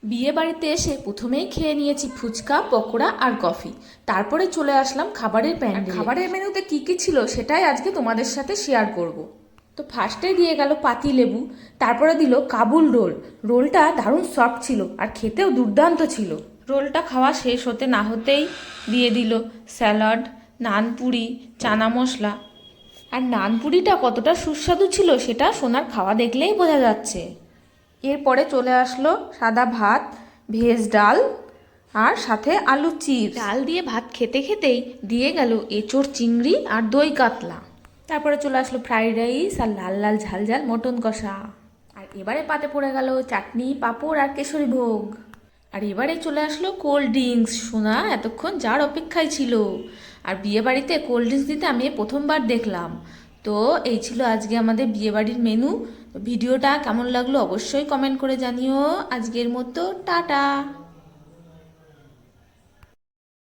বিয়ে বাড়িতে এসে প্রথমেই খেয়ে নিয়েছি ফুচকা, পকোড়া আর কফি। তারপরে চলে আসলাম খাবারের প্যান্ডেলে। খাবারের মেনুতে কি কি ছিল সেটাই আজকে তোমাদের সাথে শেয়ার করব। তো ফার্স্টে দিয়ে গেল পাতি লেবু, তারপরে দিল কাবুল রোল। রোলটা দারুণ সফট ছিল আর খেতেও দুর্দান্ত ছিল। রোলটা খাওয়া শেষ হতে না হতেই দিয়ে দিল স্যালাড, নানপুরি, চানা মশলা। আর নানপুরিটা কতটা সুস্বাদু ছিল সেটা সোনার খাওয়া দেখলেই বোঝা যাচ্ছে। এরপরে চলে আসলো সাদা ভাত, ভেজ ডাল আর সাথে আলু চিপস। ডাল দিয়ে ভাত খেতে খেতেই দিয়ে গেল এঁচোড় চিংড়ি আর দই কাতলা। তারপরে চলে আসলো ফ্রাইড রাইস আর লাল লাল ঝাল ঝাল মটন কষা। আর এবারে পাতে পড়ে গেল চাটনি, পাঁপড় আর কেশরী ভোগ। আর এবারে চলে আসলো কোল্ড ড্রিঙ্কস। সোনা এতক্ষণ যার অপেক্ষায় ছিল। আর বিয়ে বাড়িতে কোল্ড ড্রিঙ্কস দিতে আমি প্রথমবার দেখলাম। তো এই ছিল আজকে আমাদের বিয়েবাড়ির মেনু। ভিডিওটা কেমন লাগলো অবশ্যই কমেন্ট করে জানিও। আজকের মতো টাটা।